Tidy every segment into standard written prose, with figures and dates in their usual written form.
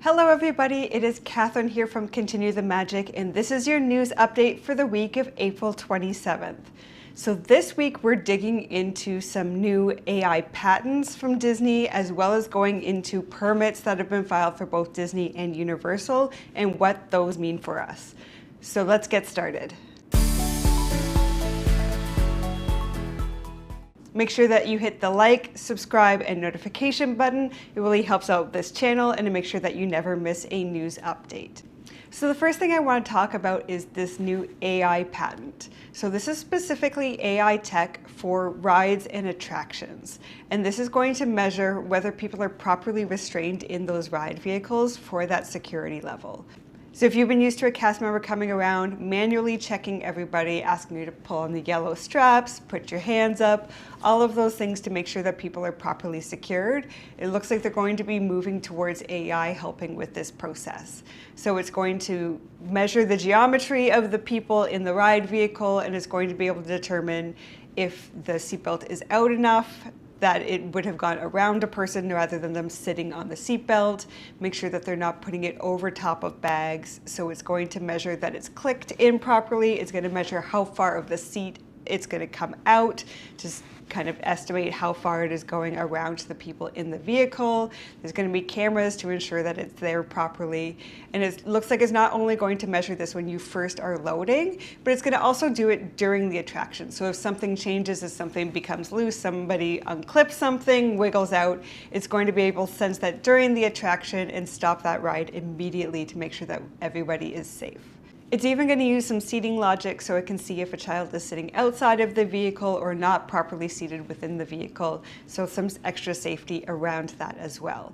Hello everybody, it is Catherine here from Continue the Magic, and this is your news update for the week of April 27th. So this week we're digging into some new AI patents from Disney, as well as going into permits that have been filed for both Disney and Universal and what those mean for us. So let's get started. Make sure that you hit the like, subscribe, and notification button. It really helps out this channel and to make sure that you never miss a news update. So the first thing I want to talk about is this new AI patent. So this is specifically AI tech for rides and attractions. And this is going to measure whether people are properly restrained in those ride vehicles for that security level. So if you've been used to a cast member coming around, manually checking everybody, asking you to pull on the yellow straps, put your hands up, all of those things to make sure that people are properly secured, it looks like they're going to be moving towards AI helping with this process. So it's going to measure the geometry of the people in the ride vehicle, and it's going to be able to determine if the seatbelt is out enough, that it would have gone around a person rather than them sitting on the seatbelt. Make sure that they're not putting it over top of bags. So it's going to measure that it's clicked in properly. It's going to measure how far of the seat it's going to come out, just kind of estimate how far it is going around to the people in the vehicle. There's going to be cameras to ensure that it's there properly. And it looks like it's not only going to measure this when you first are loading, but it's going to also do it during the attraction. So if something changes, if something becomes loose, somebody unclips something, wiggles out, it's going to be able to sense that during the attraction and stop that ride immediately to make sure that everybody is safe. It's even going to use some seating logic so it can see if a child is sitting outside of the vehicle or not properly seated within the vehicle, so some extra safety around that as well.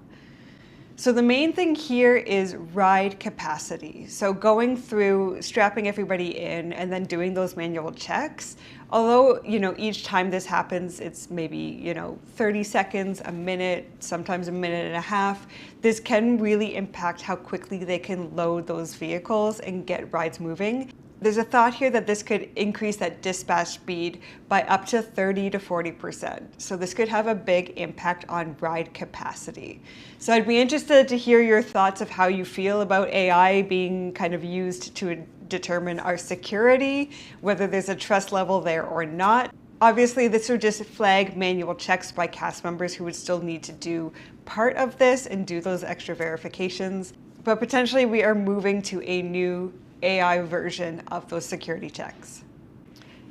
So the main thing here is ride capacity. So going through, strapping everybody in, and then doing those manual checks. Although, each time this happens, it's maybe, 30 seconds, a minute, sometimes a minute and a half. This can really impact how quickly they can load those vehicles and get rides moving. There's a thought here that this could increase that dispatch speed by up to 30 to 40%. So this could have a big impact on ride capacity. So I'd be interested to hear your thoughts of how you feel about AI being kind of used to determine our security, whether there's a trust level there or not. Obviously, this would just flag manual checks by cast members who would still need to do part of this and do those extra verifications. But potentially we are moving to a new AI version of those security checks.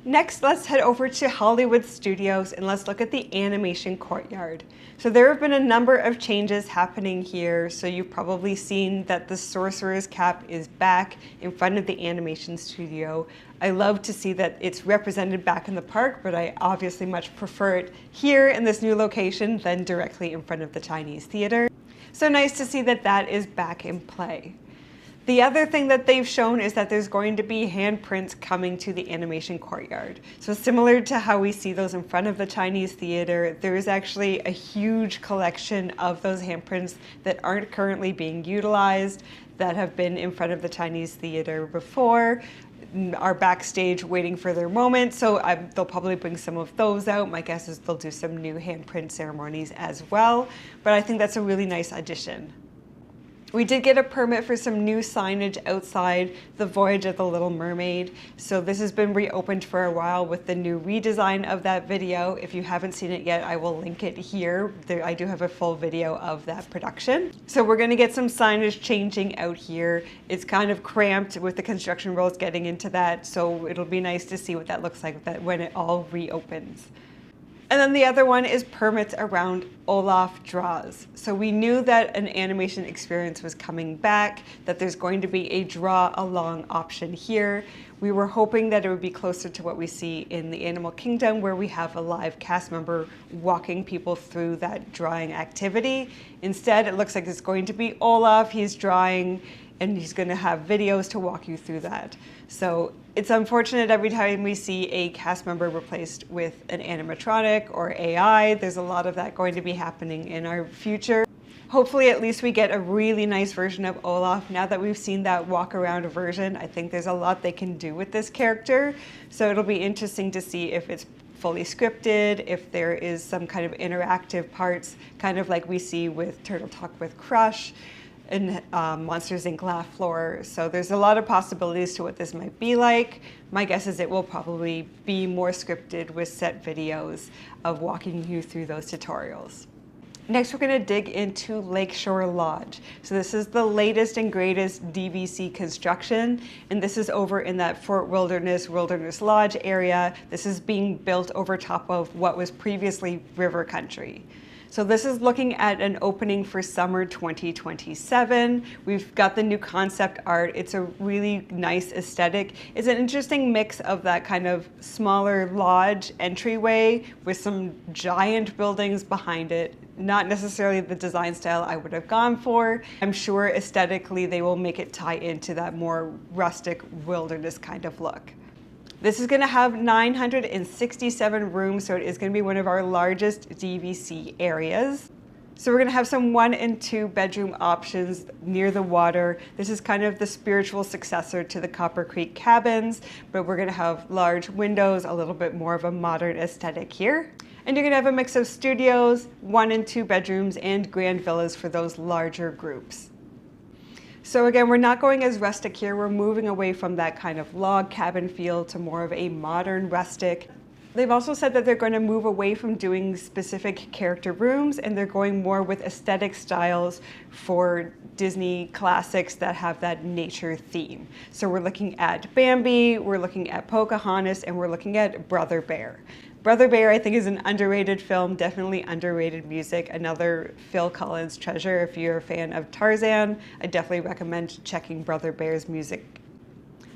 Next, let's head over to Hollywood Studios and let's look at the Animation Courtyard. So there have been a number of changes happening here. So you've probably seen that the Sorcerer's cap is back in front of the animation studio. I love to see that it's represented back in the park, but I obviously much prefer it here in this new location than directly in front of the Chinese theater. So nice to see that that is back in play. The other thing that they've shown is that there's going to be handprints coming to the Animation Courtyard. So similar to how we see those in front of the Chinese theater, there is actually a huge collection of those handprints that aren't currently being utilized, that have been in front of the Chinese theater before, are backstage waiting for their moment. So they'll probably bring some of those out. My guess is they'll do some new handprint ceremonies as well. But I think that's a really nice addition. We did get a permit for some new signage outside the Voyage of the Little Mermaid. So this has been reopened for a while with the new redesign of that video. If you haven't seen it yet, I will link it here. I do have a full video of that production. So we're going to get some signage changing out here. It's kind of cramped with the construction roads getting into that. So it'll be nice to see what that looks like when it all reopens. And then the other one is permits around Olaf draws. So we knew that an animation experience was coming back, that there's going to be a draw along option here. We were hoping that it would be closer to what we see in the Animal Kingdom, where we have a live cast member walking people through that drawing activity. Instead, it looks like it's going to be Olaf. He's drawing and he's going to have videos to walk you through that. So it's unfortunate every time we see a cast member replaced with an animatronic or AI. There's a lot of that going to be happening in our future. Hopefully at least we get a really nice version of Olaf. Now that we've seen that walk around version, I think there's a lot they can do with this character. So it'll be interesting to see if it's fully scripted, if there is some kind of interactive parts, kind of like we see with Turtle Talk with Crush. in Monsters Inc. laugh floor. So there's a lot of possibilities to what this might be like. My guess is it will probably be more scripted with set videos of walking you through those tutorials. Next, we're going to dig into Lakeshore Lodge. So this is the latest and greatest DVC construction, and this is over in that Fort Wilderness Lodge area. This is being built over top of what was previously river country. So this is looking at an opening for summer 2027. We've got the new concept art. It's a really nice aesthetic. It's an interesting mix of that kind of smaller lodge entryway with some giant buildings behind it. Not necessarily the design style I would have gone for. I'm sure aesthetically they will make it tie into that more rustic wilderness kind of look. This is going to have 967 rooms, so it is going to be one of our largest DVC areas. So we're going to have some 1 and 2 bedroom options near the water. This is kind of the spiritual successor to the Copper Creek cabins, but we're going to have large windows, a little bit more of a modern aesthetic here. And you're going to have a mix of studios, 1 and 2 bedrooms, and grand villas for those larger groups. So again, we're not going as rustic here. We're moving away from that kind of log cabin feel to more of a modern rustic. They've also said that they're going to move away from doing specific character rooms, and they're going more with aesthetic styles for Disney classics that have that nature theme. So we're looking at Bambi, we're looking at Pocahontas, and we're looking at Brother Bear. Brother Bear, I think, is an underrated film, definitely underrated music. Another Phil Collins treasure. If you're a fan of Tarzan, I definitely recommend checking Brother Bear's music.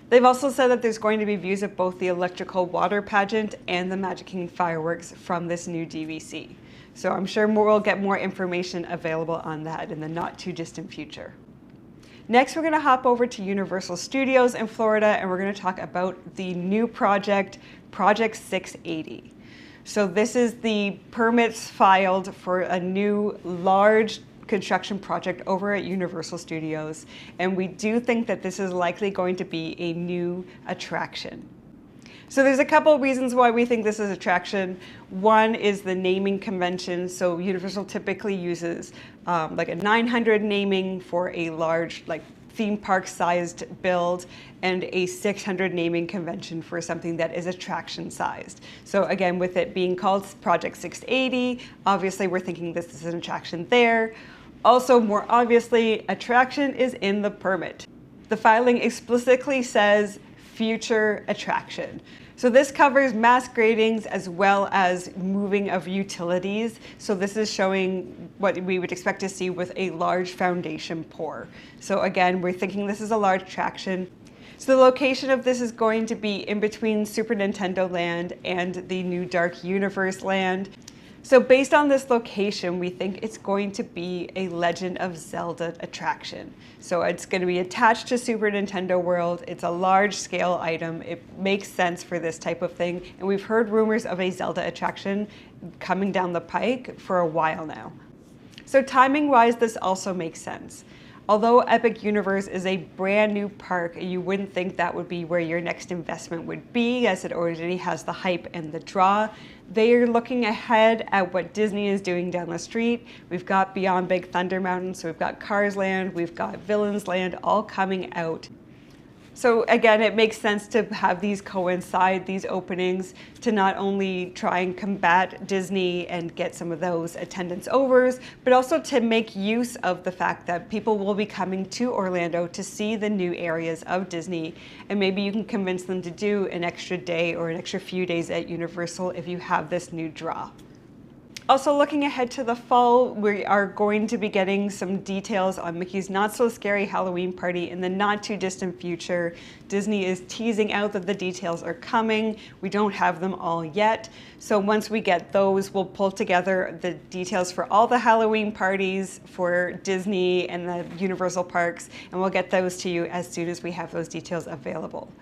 They've also said that there's going to be views of both the electrical water pageant and the Magic Kingdom fireworks from this new DVC. So I'm sure we'll get more information available on that in the not too distant future. Next, we're going to hop over to Universal Studios in Florida, and we're going to talk about the new project, Project 680. So this is the permits filed for a new large construction project over at Universal Studios, and we do think that this is likely going to be a new attraction. So there's a couple of reasons why we think this is attraction. One is the naming convention. So Universal typically uses like a 900 naming for a large, like, theme park sized build, and a 600 naming convention for something that is attraction sized. So again, with it being called Project 680, obviously we're thinking this is an attraction there. Also, more obviously, attraction is in the permit. The filing explicitly says future attraction. So this covers mass gradings as well as moving of utilities. So this is showing what we would expect to see with a large foundation pour. So again, we're thinking this is a large attraction. So the location of this is going to be in between Super Nintendo Land and the new Dark Universe Land. So based on this location, we think it's going to be a Legend of Zelda attraction. So it's going to be attached to Super Nintendo World. It's a large scale item. It makes sense for this type of thing. And we've heard rumors of a Zelda attraction coming down the pike for a while now. So timing wise, this also makes sense. Although Epic Universe is a brand new park, you wouldn't think that would be where your next investment would be, as it already has the hype and the draw. They are looking ahead at what Disney is doing down the street. We've got Beyond Big Thunder Mountain, so we've got Cars Land, we've got Villains Land, all coming out. So again, it makes sense to have these coincide, these openings, to not only try and combat Disney and get some of those attendance overs, but also to make use of the fact that people will be coming to Orlando to see the new areas of Disney, and maybe you can convince them to do an extra day or an extra few days at Universal if you have this new draw. Also, looking ahead to the fall, we are going to be getting some details on Mickey's Not So Scary Halloween Party in the not too distant future. Disney is teasing out that the details are coming. We don't have them all yet. So once we get those, we'll pull together the details for all the Halloween parties for Disney and the Universal parks, and we'll get those to you as soon as we have those details available.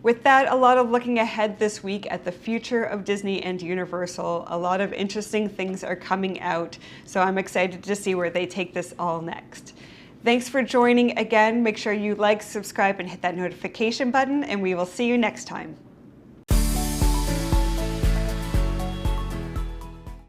With that, a lot of looking ahead this week at the future of Disney and Universal. A lot of interesting things are coming out, so I'm excited to see where they take this all next. Thanks for joining again. Make sure you like, subscribe, and hit that notification button, and we will see you next time.